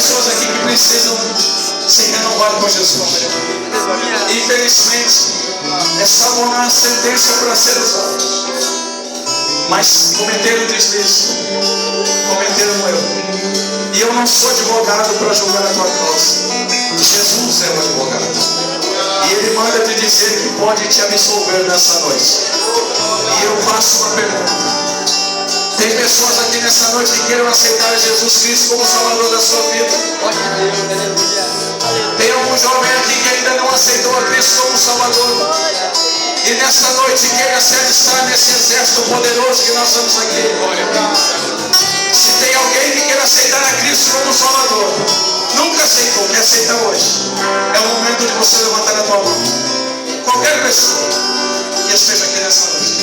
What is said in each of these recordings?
pessoas aqui que precisam se renovar com Jesus. Infelizmente, estavam na sentença para ser usados, mas cometeram deslize, cometeram um erro. E eu não sou advogado para julgar a tua causa. Jesus é o advogado. E Ele manda te dizer que pode te absolver nessa noite. E eu faço uma pergunta. Tem pessoas aqui nessa noite que queiram aceitar Jesus Cristo como Salvador da sua vida. Tem algum jovem aqui que ainda não aceitou a Cristo como Salvador. E nessa noite queira se alistar nesse exército poderoso que nós estamos aqui. Se tem alguém que queira aceitar a Cristo como Salvador, nunca aceitou, quer aceitar hoje, é o momento de você levantar a tua mão. Qualquer pessoa que esteja aqui nessa noite,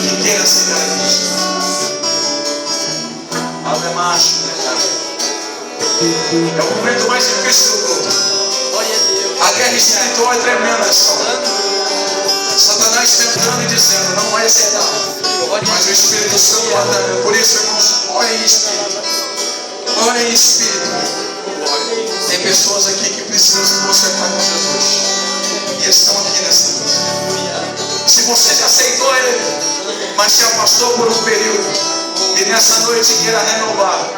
que queira aceitar a Cristo. Ave macho, né, cara? É o momento mais difícil do culto. A guerra espiritual é tremenda, Satanás tentando e dizendo, não vai aceitar. Mas o Espírito Santo batalha. Por isso, irmãos, orem em Espírito. Orem em Espírito. Tem pessoas aqui que precisam se consertar com Jesus. E estão aqui nessa noite. Se você já aceitou Ele, mas se afastou por um período, e nessa noite queira renovar,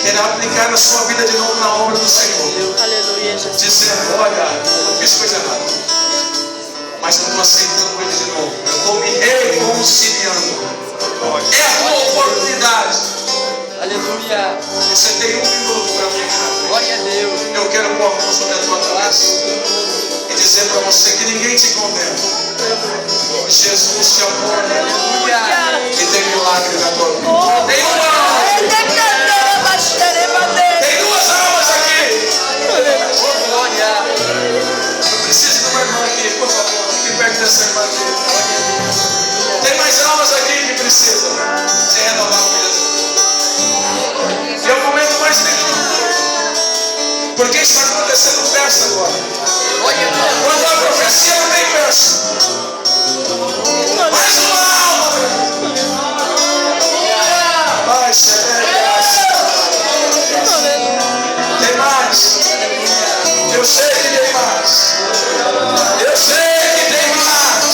queira aplicar a sua vida de novo na obra do Senhor. Aleluia. Dizendo, olha, eu fiz coisa errada, mas eu estou aceitando Ele de novo. Eu estou me reconciliando. É a tua oportunidade. Aleluia. Você tem 1 minuto para mim. Glória a Deus. Eu quero pôr a mão sobre a tua cabeça e dizer para você que ninguém te condena. Jesus te amou. Aleluia. E tem milagre na tua vida. Tem uma alma. Tem 2 almas aqui. Glória. Eu preciso de uma irmã aqui, por favor. Fique perto dessa irmã aqui. Tem mais almas aqui que precisam se renovar com Jesus. E é o momento mais terrível, porque está acontecendo festa agora. Quando a profecia não tem festa. Mais uma alma. Vai, tem mais. Eu sei que tem mais. Eu sei que tem mais.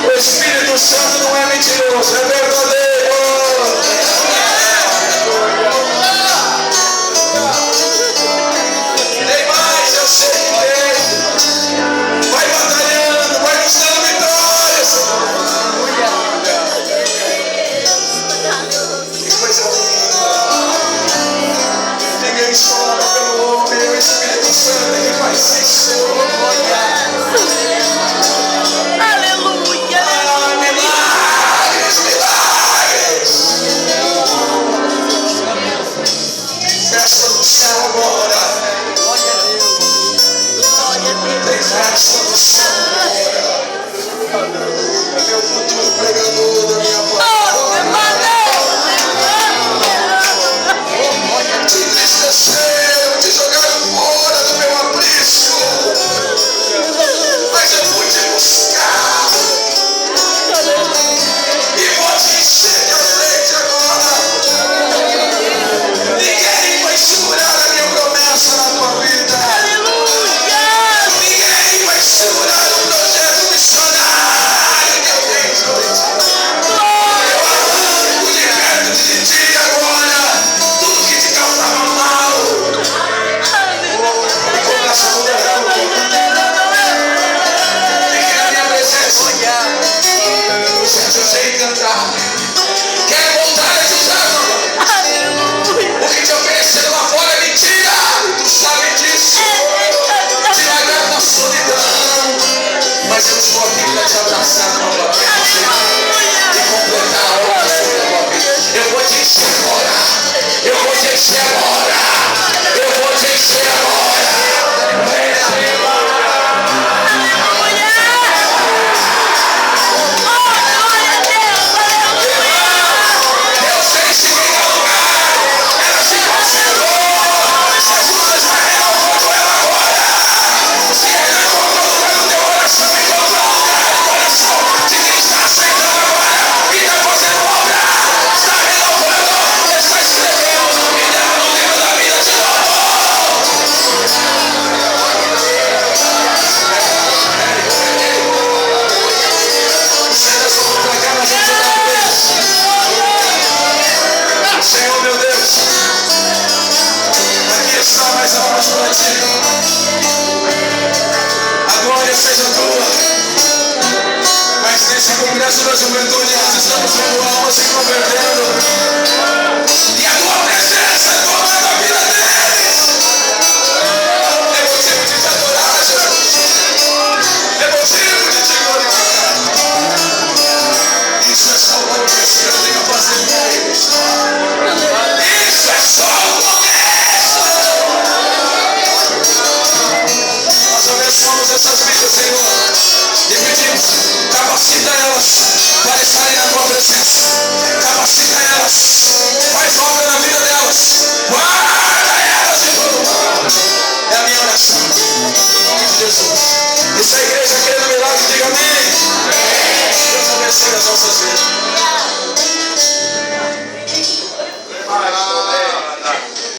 O Espírito Santo não é mentiroso, é verdadeiro. Tem mais, eu sei que tem. Vai batalhando, vai buscando vitórias. Que coisa linda. Ninguém chora pelo homem, o Espírito Santo é que faz isso. Aleluia. Milagres, milagres. Festa do céu agora. Glória a Deus. Glória a Deus. Tem festa do céu agora. É meu futuro pregador da minha palavra. Te entristeceram, te jogaram fora do meu aprisco. congresso da juventude, nós estamos vendo almas se convertendo. E a tua presença tomando a vida deles. É motivo de te adorar, Jesus. É motivo de te glorificar. Isso é só o poder que o Senhor tem a fazer neles. Isso é só o poder. Nós abençoamos essas vidas, Senhor. E pedimos, capacita elas para estarem na tua presença. Capacita elas